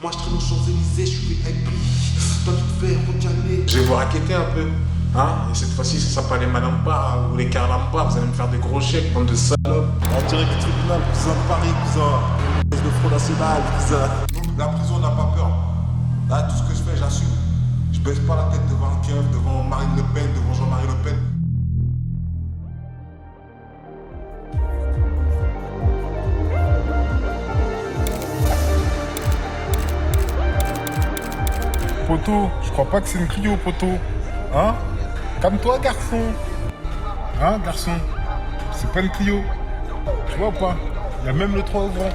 Moi je traîne aux Champs-Élysées, je suis avec lui. Toi tu te fais recaler. Je vais vous raqueter un peu. Hein? Et cette fois-ci, ça sera pas les Malampa ou les Carlampa. Vous allez me faire des gros chèques, bande de salopes. En direct du tribunal, cousin de Paris, cousin. Le Front National, cousin. La prison n'a pas peur. Là, tout ce que je fais, j'assume. Je baisse pas la tête devant un keuf, devant Marine Le Pen, devant Jean-Marie Le Pen. Poto, je crois pas que c'est une Clio, poto. Hein? Calme-toi, garçon. Hein, garçon? C'est pas une Clio. Tu vois ou pas? Il y a même le 3 au grand.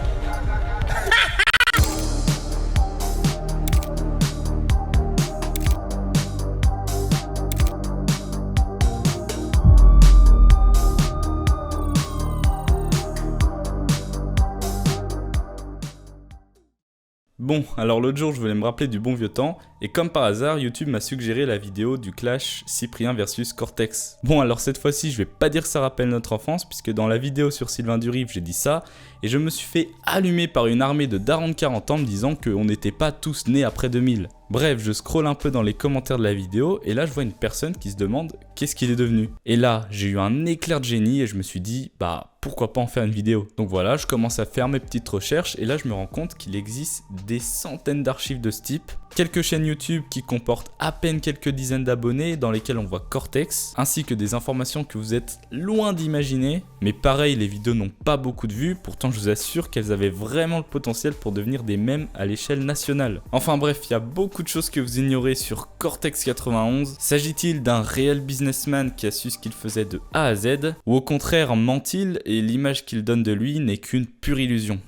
Bon, alors l'autre jour je voulais me rappeler du bon vieux temps, et comme par hasard, YouTube m'a suggéré la vidéo du clash Cyprien versus Cortex. Bon, alors cette fois-ci je vais pas dire que ça rappelle notre enfance, puisque dans la vidéo sur Sylvain Durive j'ai dit ça, et je me suis fait allumer par une armée de darons de 40 ans me disant qu'on n'était pas tous nés après 2000. Bref, je scrolle un peu dans les commentaires de la vidéo, et là je vois une personne qui se demande qu'est-ce qu'il est devenu. Et là, j'ai eu un éclair de génie et je me suis dit, bah pourquoi pas en faire une vidéo. Donc voilà, je commence à faire mes petites recherches et là je me rends compte qu'il existe des centaines d'archives de ce type, quelques chaînes YouTube qui comportent à peine quelques dizaines d'abonnés dans lesquelles on voit Cortex, ainsi que des informations que vous êtes loin d'imaginer, mais pareil, les vidéos n'ont pas beaucoup de vues, pourtant je vous assure qu'elles avaient vraiment le potentiel pour devenir des mèmes à l'échelle nationale. Enfin bref, il y a beaucoup de choses que vous ignorez sur Cortex 91. S'agit-il d'un réel businessman qui a su ce qu'il faisait de A à Z, ou au contraire ment-il et l'image qu'il donne de lui n'est qu'une pure illusion?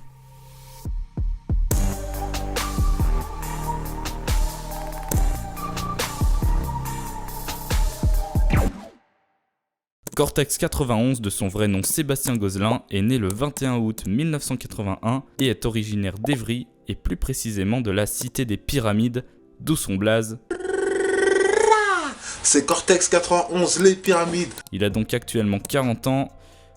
Cortex 91, de son vrai nom Sébastien Gozlin, est né le 21 août 1981 et est originaire d'Evry, et plus précisément de la cité des Pyramides, d'où son blaze. C'est Cortex 91, les pyramides. Il a donc actuellement 40 ans.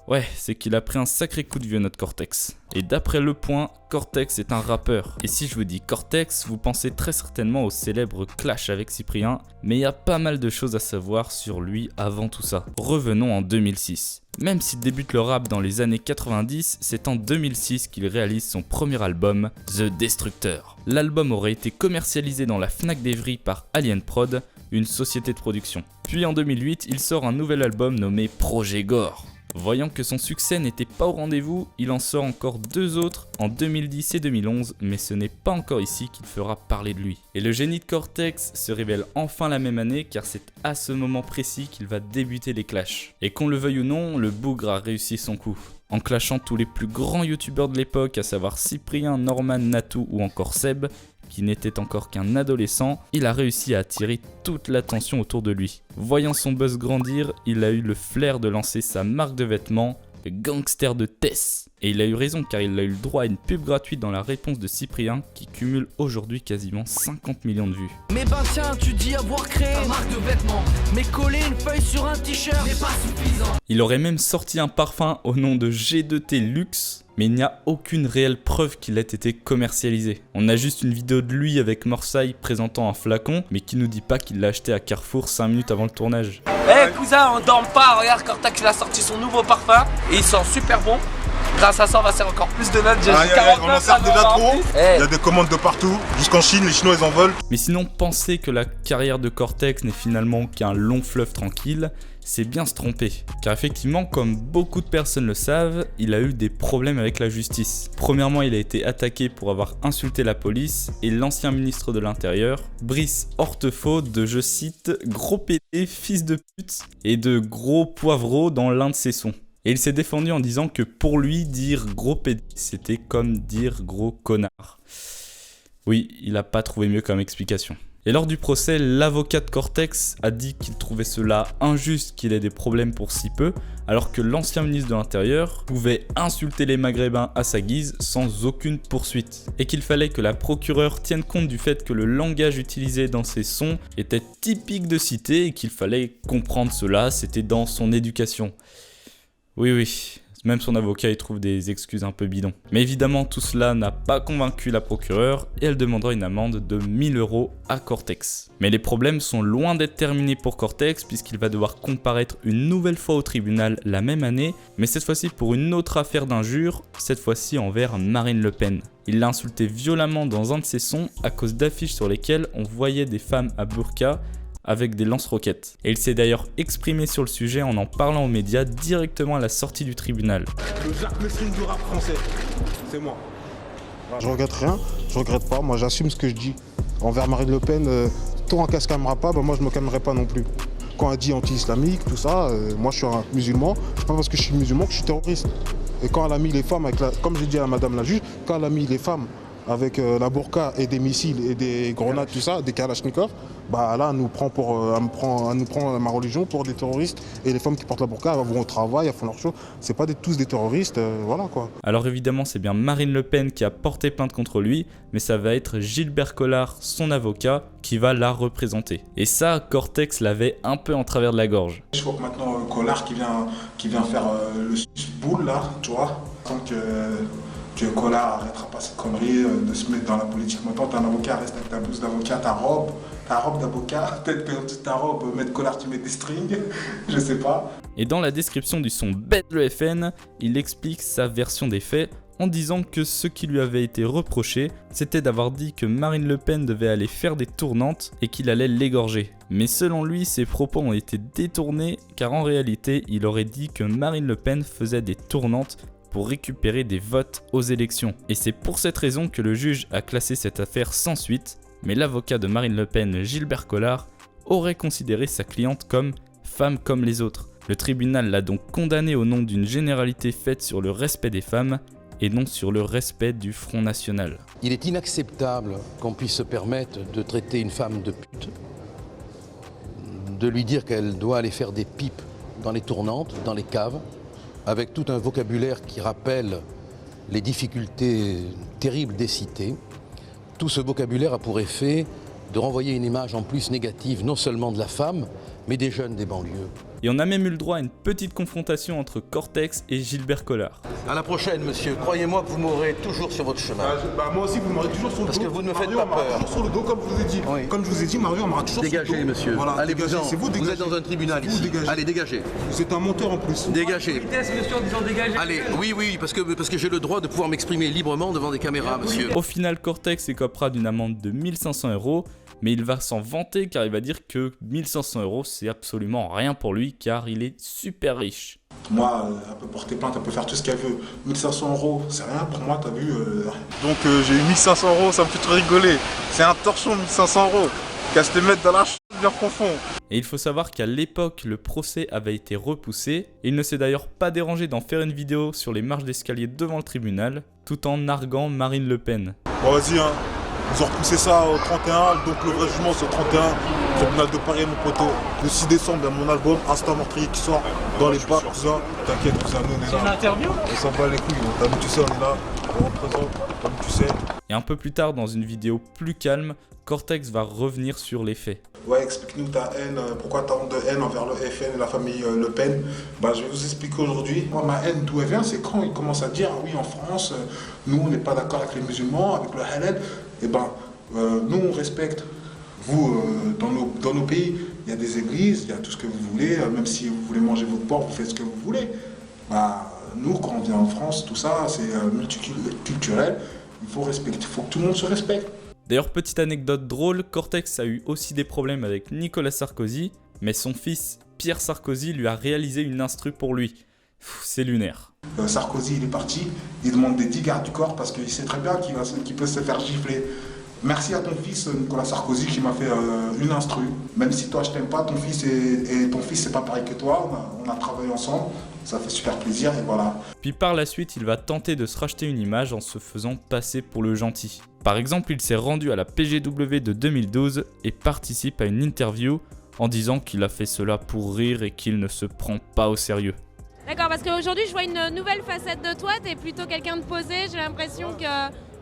Ouais, c'est qu'il a pris un sacré coup de vieux notre Cortex. Et d'après Le Point, Cortex est un rappeur. Et si je vous dis Cortex, vous pensez très certainement au célèbre clash avec Cyprien, mais il y a pas mal de choses à savoir sur lui avant tout ça. Revenons en 2006. Même s'il débute le rap dans les années 90, c'est en 2006 qu'il réalise son premier album, The Destructeur. L'album aurait été commercialisé dans la Fnac d'Evry par Alien Prod, une société de production. Puis en 2008, il sort un nouvel album nommé Projet Gore. Voyant que son succès n'était pas au rendez-vous, il en sort encore deux autres en 2010 et 2011, mais ce n'est pas encore ici qu'il fera parler de lui. Et le génie de Cortex se révèle enfin la même année, car c'est à ce moment précis qu'il va débuter les clashs. Et qu'on le veuille ou non, le bougre a réussi son coup. En clashant tous les plus grands youtubeurs de l'époque, à savoir Cyprien, Norman, Natou ou encore Seb, qui n'était encore qu'un adolescent, il a réussi à attirer toute l'attention autour de lui. Voyant son buzz grandir, il a eu le flair de lancer sa marque de vêtements, le Gangster de Tess. Et il a eu raison, car il a eu le droit à une pub gratuite dans la réponse de Cyprien, qui cumule aujourd'hui quasiment 50 millions de vues. Mais ben tiens, tu dis avoir créé ta marque de vêtements, mais coller une feuille sur un t-shirt n'est pas suffisant. Il aurait même sorti un parfum au nom de G2T Luxe, mais il n'y a aucune réelle preuve qu'il ait été commercialisé. On a juste une vidéo de lui avec Morsaille présentant un flacon, mais qui nous dit pas qu'il l'a acheté à Carrefour 5 minutes avant le tournage. Eh cousin, on dort pas, regarde Cortex il a sorti son nouveau parfum et il sent super bon. Grâce à ça on va faire encore plus de notes, j'ai 49, on en sert déjà trop. Eh. Il y a des commandes de partout, jusqu'en Chine, les Chinois ils en veulent. Mais sinon, penser que la carrière de Cortex n'est finalement qu'un long fleuve tranquille, c'est bien se tromper. Car effectivement, comme beaucoup de personnes le savent, il a eu des problèmes avec la justice. Premièrement, il a été attaqué pour avoir insulté la police et l'ancien ministre de l'Intérieur, Brice Hortefeux, de, je cite, gros pédé, fils de pute et de gros poivreau dans l'un de ses sons. Et il s'est défendu en disant que pour lui, dire gros pédé, c'était comme dire gros connard. Oui, il a pas trouvé mieux comme explication. Et lors du procès, l'avocat de Cortex a dit qu'il trouvait cela injuste qu'il ait des problèmes pour si peu, alors que l'ancien ministre de l'Intérieur pouvait insulter les Maghrébins à sa guise sans aucune poursuite. Et qu'il fallait que la procureure tienne compte du fait que le langage utilisé dans ses sons était typique de cité et qu'il fallait comprendre cela, c'était dans son éducation. Oui, Même son avocat y trouve des excuses un peu bidons. Mais évidemment, tout cela n'a pas convaincu la procureure et elle demandera une amende de 1000 € à Cortex. Mais les problèmes sont loin d'être terminés pour Cortex puisqu'il va devoir comparaître une nouvelle fois au tribunal la même année, mais cette fois-ci pour une autre affaire d'injure, cette fois-ci envers Marine Le Pen. Il l'a insulté violemment dans un de ses sons à cause d'affiches sur lesquelles on voyait des femmes à burqa avec des lance-roquettes. Et il s'est d'ailleurs exprimé sur le sujet en parlant aux médias directement à la sortie du tribunal. Le Jacques Messrine du rap français, c'est moi. Je regrette rien, je regrette pas, moi j'assume ce que je dis. Envers Marine Le Pen, toi qu'elle se calmera pas, moi je me calmerai pas non plus. Quand elle dit anti-islamique, tout ça, moi je suis un musulman, c'est pas parce que je suis musulman que je suis terroriste. Et quand elle a mis les femmes, comme j'ai dit à madame la juge, quand elle a mis les femmes avec la burqa et des missiles et des grenades, tout ça, des kalachnikovs, bah là, elle nous prend ma religion pour des terroristes. Et les femmes qui portent la burqa, elles vont au travail, elles font leur chose. C'est pas tous des terroristes, voilà quoi. Alors évidemment, c'est bien Marine Le Pen qui a porté plainte contre lui, mais ça va être Gilbert Collard, son avocat, qui va la représenter. Et ça, Cortex l'avait un peu en travers de la gorge. Je vois que maintenant Collard qui vient faire le boule là, tu vois, tant que Collard arrêtera pas cette connerie de se mettre dans la politique. Maintenant t'as un avocat, reste avec ta blouse d'avocat, ta robe d'avocat, peut-être que toute ta robe, mettre Collard tu mets des strings, je sais pas. Et dans la description du son Bête le FN, il explique sa version des faits en disant que ce qui lui avait été reproché, c'était d'avoir dit que Marine Le Pen devait aller faire des tournantes et qu'il allait l'égorger. Mais selon lui, ses propos ont été détournés car en réalité, il aurait dit que Marine Le Pen faisait des tournantes pour récupérer des votes aux élections. Et c'est pour cette raison que le juge a classé cette affaire sans suite, mais l'avocat de Marine Le Pen, Gilbert Collard, aurait considéré sa cliente comme femme comme les autres. Le tribunal l'a donc condamné au nom d'une généralité faite sur le respect des femmes et non sur le respect du Front National. Il est inacceptable qu'on puisse se permettre de traiter une femme de pute, de lui dire qu'elle doit aller faire des pipes dans les tournantes, dans les caves, avec tout un vocabulaire qui rappelle les difficultés terribles des cités. Tout ce vocabulaire a pour effet de renvoyer une image en plus négative, non seulement de la femme, mais des jeunes des banlieues. Et on a même eu le droit à une petite confrontation entre Cortex et Gilbert Collard. À la prochaine, monsieur. Croyez-moi que vous m'aurez toujours sur votre chemin. Moi aussi, vous m'aurez toujours sur le dos. Parce que vous ne me faites Mario, pas on m'aura peur. toujours sur le dos, comme je vous ai dit. Oui. Comme je vous ai dit, Mario, on m'aura toujours Dégagez, sur le dos. monsieur. Voilà, allez, dégagez. C'est vous, vous dégagez. êtes dans un tribunal Vous ici. dégagez. Allez, dégagez. Vous êtes un menteur en plus. Dégagez. Vitesse, monsieur, en disant dégagez. Allez, oui, parce que j'ai le droit de pouvoir m'exprimer librement devant des caméras, monsieur. Au final, Cortex écopera d'une amende de 1500 €, mais il va s'en vanter car il va dire que 1500 € c'est absolument rien pour lui car il est super riche. Moi, elle peut porter plainte, elle peut faire tout ce qu'elle veut. 1500 €, c'est rien pour moi, t'as vu. Donc j'ai eu 1500 €, ça me fait trop rigoler. C'est un torchon 1500 €. Qu'à se les mettre dans la bien profond. Et il faut savoir qu'à l'époque, le procès avait été repoussé. Et il ne s'est d'ailleurs pas dérangé d'en faire une vidéo sur les marches d'escalier devant le tribunal, tout en narguant Marine Le Pen. Bon, vas-y, hein. Ils ont repoussé ça au 31, donc le vrai jugement c'est au 31. Tribunal de Paris, mon poteau. Le 6 décembre, il y a mon album Instant Meurtrier qui sort dans les bacs, cousin. T'inquiète, cousin, nous on est là. C'est une interview. On s'en bat les couilles, t'as vu, tu sais, on est là. On représente, comme tu sais. Et un peu plus tard, dans une vidéo plus calme, Cortex va revenir sur les faits. Ouais, explique-nous ta haine, pourquoi ta honte de haine envers le FN et la famille Le Pen. Bah, je vais vous expliquer aujourd'hui. Moi, ma haine, d'où elle vient, c'est quand ils commencent à dire, ah oui, en France, nous, on n'est pas d'accord avec les musulmans, avec le halal. Eh ben, nous, on respecte. Vous, dans nos pays, il y a des églises, il y a tout ce que vous voulez. Même si vous voulez manger votre porc, vous faites ce que vous voulez. Bah, nous, quand on vient en France, tout ça, c'est multiculturel. Il faut respecter, il faut que tout le monde se respecte. D'ailleurs, petite anecdote drôle, Cortex a eu aussi des problèmes avec Nicolas Sarkozy, mais son fils Pierre Sarkozy lui a réalisé une instru pour lui. C'est lunaire. Sarkozy, il est parti, il demande des 10 gardes du corps parce qu'il sait très bien qu'il peut se faire gifler. Merci à ton fils, Nicolas Sarkozy, qui m'a fait une instru. Même si toi, je t'aime pas, ton fils et ton fils, c'est pas pareil que toi. On a travaillé ensemble, ça fait super plaisir et voilà. Puis par la suite, il va tenter de se racheter une image en se faisant passer pour le gentil. Par exemple, il s'est rendu à la PGW de 2012 et participe à une interview en disant qu'il a fait cela pour rire et qu'il ne se prend pas au sérieux. D'accord, parce qu'aujourd'hui je vois une nouvelle facette de toi, t'es plutôt quelqu'un de posé, j'ai l'impression que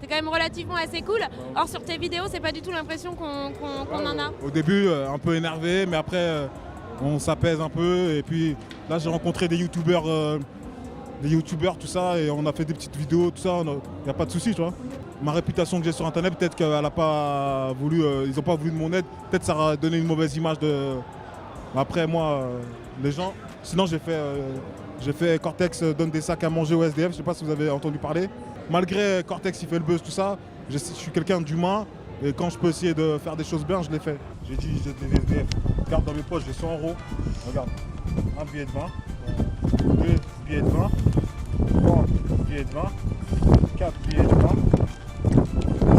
t'es quand même relativement assez cool. Or sur tes vidéos, c'est pas du tout l'impression qu'on en a. Au début, un peu énervé, mais après, on s'apaise un peu. Et puis là, j'ai rencontré des youtubeurs les youtubeurs, tout ça, et on a fait des petites vidéos, tout ça, il n'y a pas de souci, tu vois. Ma réputation que j'ai sur internet, peut-être qu'elle a pas voulu, ils n'ont pas voulu de mon aide, peut-être ça a donné une mauvaise image de. Après moi, les gens. Sinon j'ai fait Cortex donne des sacs à manger au SDF, je sais pas si vous avez entendu parler. Malgré Cortex il fait le buzz, tout ça, je suis quelqu'un d'humain et quand je peux essayer de faire des choses bien, je les fais. J'ai dit j'aide les SDF. Regarde dans mes poches, j'ai 100 €. Regarde, un billet de 20, 2 billets de 20, 3 billets de 20, 4 billets de 20,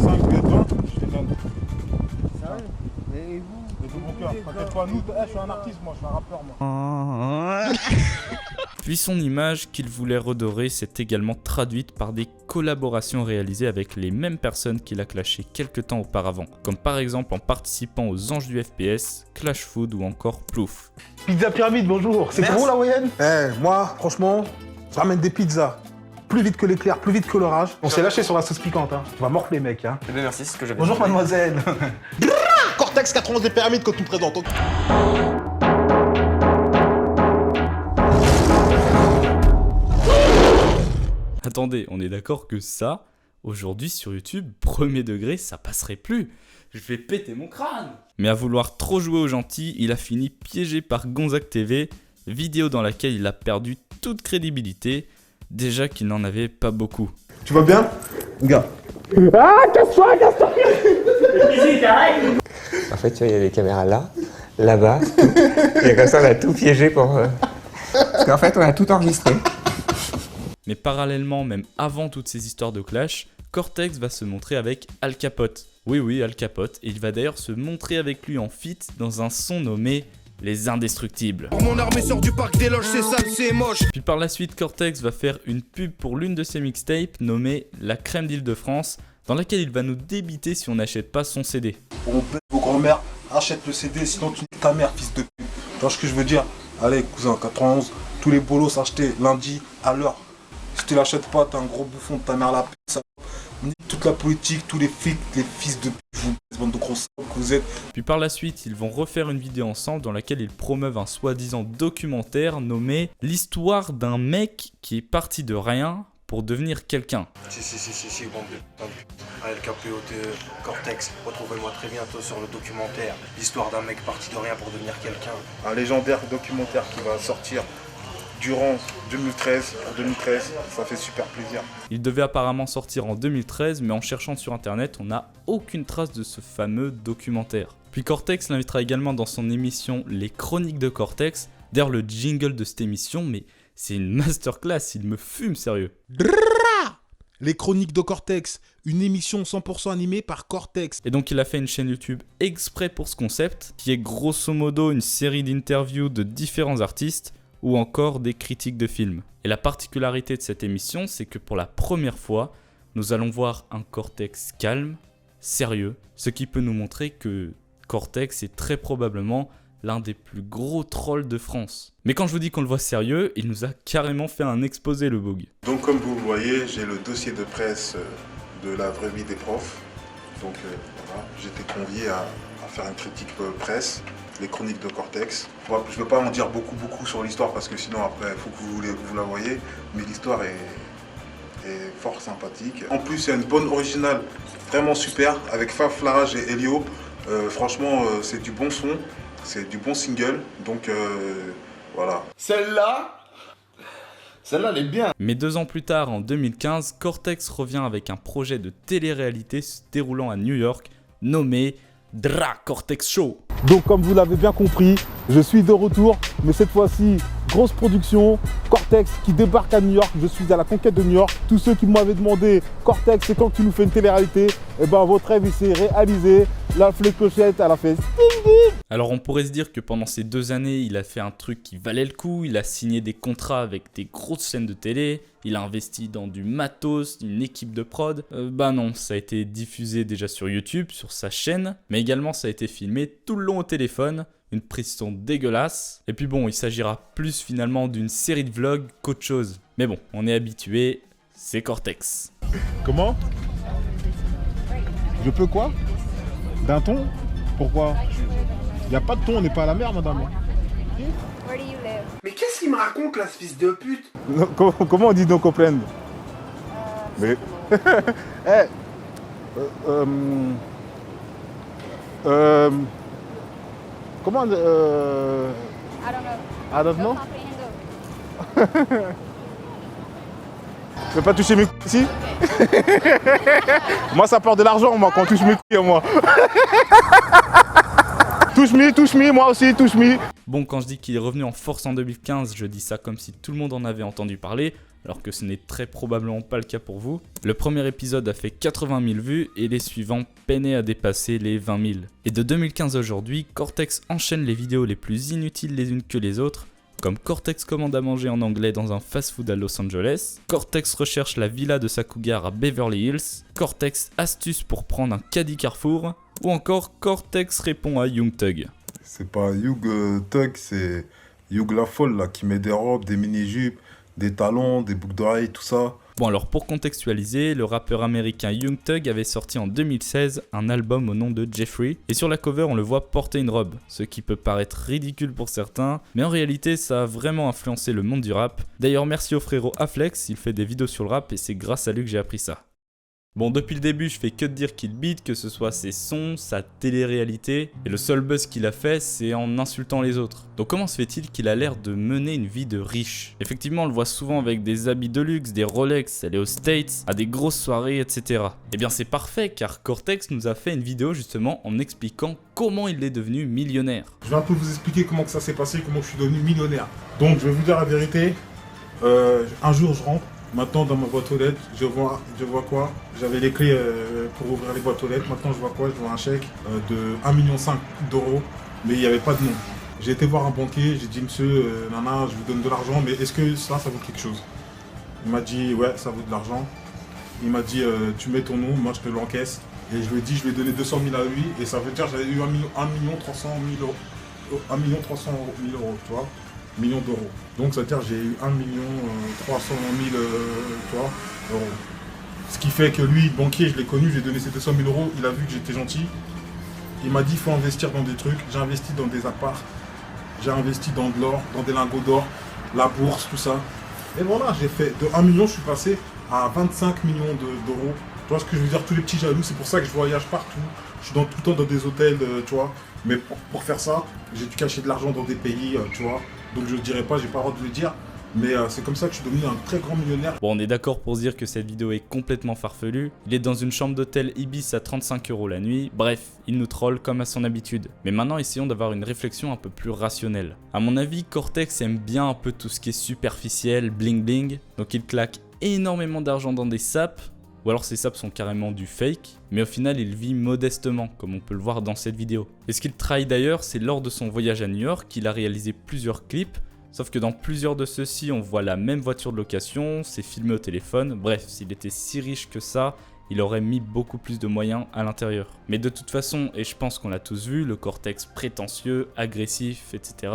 5 billets de 20, je les donne. Sérieux? Et vous? De tout mon cœur, t'inquiète pas, je suis un artiste, moi, je suis un rappeur, moi. Puis son image qu'il voulait redorer s'est également traduite par des collaborations réalisées avec les mêmes personnes qu'il a clashées quelques temps auparavant, comme par exemple en participant aux Anges du FPS, Clash Food ou encore Plouf. Pizza Pyramide, bonjour. C'est pour vous la moyenne? Moi, franchement, je ramène des pizzas. Plus vite que l'éclair, plus vite que l'orage. On s'est lâché sur la sauce piquante, hein. Tu vas morfler, mec, hein. Eh bien, merci, c'est ce que j'avais. Bonjour, mademoiselle. Cortex 91 des pyramides quand tu me présentes. Attendez, on est d'accord que ça, aujourd'hui sur YouTube, premier degré, ça passerait plus. Je vais péter mon crâne. Mais à vouloir trop jouer au gentil, il a fini piégé par Gonzague TV, vidéo dans laquelle il a perdu toute crédibilité, déjà qu'il n'en avait pas beaucoup. Tu vas bien? Regarde. Ah, casse-toi! En fait, tu vois, il y a les caméras là, là-bas, et comme ça, on a tout piégé pour... Parce qu'en fait, on a tout enregistré. Mais parallèlement, même avant toutes ces histoires de clash, Cortex va se montrer avec Al Capote. Oui, Al Capote, et il va d'ailleurs se montrer avec lui en feat dans un son nommé Les Indestructibles. Mon armée sort du parc des loges, c'est sale, c'est moche. Puis par la suite, Cortex va faire une pub pour l'une de ses mixtapes nommée La Crème d'Île-de-France, dans laquelle il va nous débiter si on n'achète pas son CD. Vos grand-mères, achète le CD, sinon tu niques ta mère, fils de pute. Tu vois ce que je veux dire? Allez, cousin, 91, tous les bolos achetés lundi à l'heure. Si tu l'achètes pas, t'es un gros bouffon de ta mère la pute, ça. Nique toute la politique, tous les flics, les fils de pute, vous, bande de gros salopes que vous êtes. Puis par la suite, ils vont refaire une vidéo ensemble dans laquelle ils promeuvent un soi-disant documentaire nommé L'histoire d'un mec qui est parti de rien pour devenir quelqu'un. Si, bon, El Capote, Cortex, retrouvez-moi très bientôt sur le documentaire L'histoire d'un mec parti de rien pour devenir quelqu'un. Un légendaire documentaire qui va sortir durant 2013, pour 2013, ça fait super plaisir. Il devait apparemment sortir en 2013, mais en cherchant sur internet, on n'a aucune trace de ce fameux documentaire. Puis Cortex l'invitera également dans son émission Les Chroniques de Cortex. D'ailleurs, le jingle de cette émission, mais c'est une masterclass, il me fume sérieux. Les Chroniques de Cortex, une émission 100% animée par Cortex. Et donc il a fait une chaîne YouTube exprès pour ce concept, qui est grosso modo une série d'interviews de différents artistes, ou encore des critiques de films. Et la particularité de cette émission, c'est que pour la première fois, nous allons voir un Cortex calme, sérieux, ce qui peut nous montrer que Cortex est très probablement l'un des plus gros trolls de France. Mais quand je vous dis qu'on le voit sérieux, il nous a carrément fait un exposé, le bug. Donc comme vous le voyez, j'ai le dossier de presse de la vraie vie des profs. Donc voilà, j'étais convié à faire une critique presse, les chroniques de Cortex. Je ne veux pas en dire beaucoup sur l'histoire parce que sinon après il faut que vous la voyez, mais l'histoire est fort sympathique. En plus il y a une bonne originale, vraiment super, avec Faf, Larage et Elio. Franchement c'est du bon son, c'est du bon single, donc voilà. Celle-là, elle est bien. Mais 2 ans plus tard, en 2015, Cortex revient avec un projet de télé-réalité se déroulant à New York, nommé Dra Cortex Show. Donc comme vous l'avez bien compris, je suis de retour, mais cette fois-ci, grosse production, Cortex qui débarque à New York, je suis à la conquête de New York. Tous ceux qui m'avaient demandé, Cortex, c'est quand tu nous fais une télé-réalité, et ben votre rêve il s'est réalisé, la clochette, elle a fait ding ding. Alors on pourrait se dire que pendant ces 2 années, il a fait un truc qui valait le coup, il a signé des contrats avec des grosses chaînes de télé, il a investi dans du matos, une équipe de prod. Bah non, ça a été diffusé déjà sur YouTube, sur sa chaîne, mais également ça a été filmé tout le long au téléphone, une pression dégueulasse. Et puis bon, il s'agira plus finalement d'une série de vlogs qu'autre chose. Mais bon, on est habitué, c'est Cortex. Comment? Je peux quoi? D'un ton? Pourquoi? Il n'y a pas de ton, on n'est pas à la mer, madame. Mais qu'est-ce qu'il me raconte là, ce fils de pute? Non, comment on dit non comprendre? Mais. Eh. Comment. I don't know. Tu veux pas toucher mes couilles ici? Moi, ça porte de l'argent, moi, quand on touche mes couilles, moi. Touche me, moi aussi, touche me. Bon, quand je dis qu'il est revenu en force en 2015, je dis ça comme si tout le monde en avait entendu parler, alors que ce n'est très probablement pas le cas pour vous. Le premier épisode a fait 80 000 vues et les suivants peinaient à dépasser les 20 000. Et de 2015 à aujourd'hui, Cortex enchaîne les vidéos les plus inutiles les unes que les autres, comme Cortex commande à manger en anglais dans un fast-food à Los Angeles, Cortex recherche la villa de sa cougar à Beverly Hills, Cortex astuce pour prendre un caddie Carrefour, ou encore Cortex répond à Young Thug. C'est pas Young Thug, c'est Young la folle là, qui met des robes, des mini-jupes, des talons, des boucles d'oreilles, tout ça. Bon alors pour contextualiser, le rappeur américain Young Thug avait sorti en 2016 un album au nom de Jeffrey, et sur la cover on le voit porter une robe, ce qui peut paraître ridicule pour certains, mais en réalité ça a vraiment influencé le monde du rap. D'ailleurs merci au frérot Aflex, il fait des vidéos sur le rap et c'est grâce à lui que j'ai appris ça. Bon, depuis le début, je fais que de dire qu'il beat, que ce soit ses sons, sa télé-réalité, et le seul buzz qu'il a fait, c'est en insultant les autres. Donc comment se fait-il qu'il a l'air de mener une vie de riche? Effectivement, on le voit souvent avec des habits de luxe, des Rolex, aller aux States, à des grosses soirées, etc. Eh bien c'est parfait, car Cortex nous a fait une vidéo justement en expliquant comment il est devenu millionnaire. Je vais un peu vous expliquer comment que ça s'est passé, comment je suis devenu millionnaire. Donc je vais vous dire la vérité, un jour je rentre. Maintenant, dans ma boîte aux lettres, je vois quoi? J'avais les clés pour ouvrir les boîtes aux lettres. Maintenant, je vois quoi? Je vois un chèque de 1,5 million d'euros, mais il n'y avait pas de nom. J'ai été voir un banquier, j'ai dit, monsieur, nana, je vous donne de l'argent, mais est-ce que ça vaut quelque chose? Il m'a dit, ouais, ça vaut de l'argent. Il m'a dit, tu mets ton nom, moi je te l'encaisse. Et je lui ai dit, je lui ai donné 200 000 à lui, et ça veut dire que j'avais eu 1,3 million euros, tu vois, millions d'euros. Donc ça veut dire que j'ai eu 1,3 million euros. Ce qui fait que lui, le banquier, je l'ai connu, j'ai donné ces 200 000 euros, il a vu que j'étais gentil. Il m'a dit il faut investir dans des trucs. J'ai investi dans des apparts, j'ai investi dans de l'or, dans des lingots d'or, la bourse, tout ça. Et voilà, j'ai fait de 1 million, je suis passé à 25 millions d'euros. Tu vois ce que je veux dire, tous les petits jaloux, c'est pour ça que je voyage partout. Je suis tout le temps dans des hôtels, tu vois. Mais pour faire ça, j'ai dû cacher de l'argent dans des pays, tu vois. Donc je ne dirais pas, j'ai pas le droit de le dire. Mais c'est comme ça que je suis devenu un très grand millionnaire. Bon, on est d'accord pour se dire que cette vidéo est complètement farfelue. Il est dans une chambre d'hôtel Ibis à 35 € la nuit. Bref, il nous troll comme à son habitude. Mais maintenant, essayons d'avoir une réflexion un peu plus rationnelle. À mon avis, Cortex aime bien un peu tout ce qui est superficiel, bling bling. Donc il claque énormément d'argent dans des sapes. Ou alors ces sapes sont carrément du fake. Mais au final, il vit modestement, comme on peut le voir dans cette vidéo. Et ce qu'il trahit d'ailleurs, c'est lors de son voyage à New York qu'il a réalisé plusieurs clips. Sauf que dans plusieurs de ceux-ci, on voit la même voiture de location, c'est filmé au téléphone. Bref, s'il était si riche que ça, il aurait mis beaucoup plus de moyens à l'intérieur. Mais de toute façon, et je pense qu'on l'a tous vu, le Cortex prétentieux, agressif, etc.,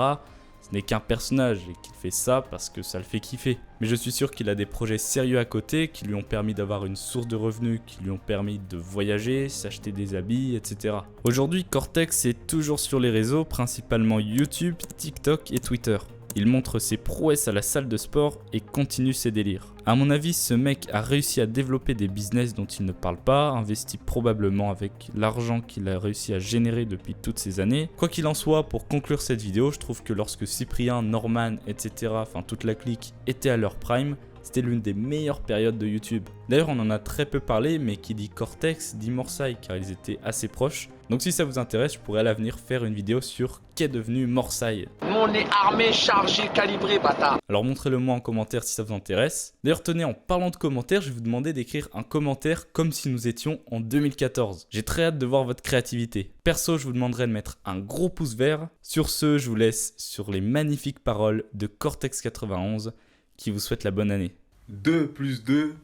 ce n'est qu'un personnage et qu'il fait ça parce que ça le fait kiffer. Mais je suis sûr qu'il a des projets sérieux à côté qui lui ont permis d'avoir une source de revenus, qui lui ont permis de voyager, s'acheter des habits, etc. Aujourd'hui, Cortex est toujours sur les réseaux, principalement YouTube, TikTok et Twitter. Il montre ses prouesses à la salle de sport et continue ses délires. A mon avis, ce mec a réussi à développer des business dont il ne parle pas, investi probablement avec l'argent qu'il a réussi à générer depuis toutes ces années. Quoi qu'il en soit, pour conclure cette vidéo, je trouve que lorsque Cyprien, Norman, etc., enfin toute la clique était à leur prime, c'était l'une des meilleures périodes de YouTube. D'ailleurs, on en a très peu parlé, mais qui dit Cortex dit Morsay, car ils étaient assez proches. Donc si ça vous intéresse, je pourrais à l'avenir faire une vidéo sur qu'est devenu Morsay. On est armé, chargé, calibré, bâtard. Alors montrez-le moi en commentaire si ça vous intéresse. D'ailleurs tenez, en parlant de commentaires, je vais vous demander d'écrire un commentaire comme si nous étions en 2014. J'ai très hâte de voir votre créativité. Perso, je vous demanderai de mettre un gros pouce vert. Sur ce, je vous laisse sur les magnifiques paroles de Cortex91 qui vous souhaite la bonne année. 2 plus 2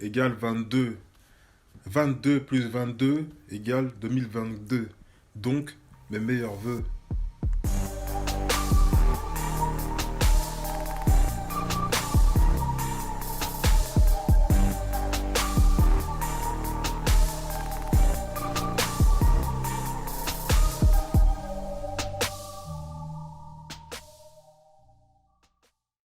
égale 22. 22 plus 22 égale 2022. Donc, mes meilleurs vœux.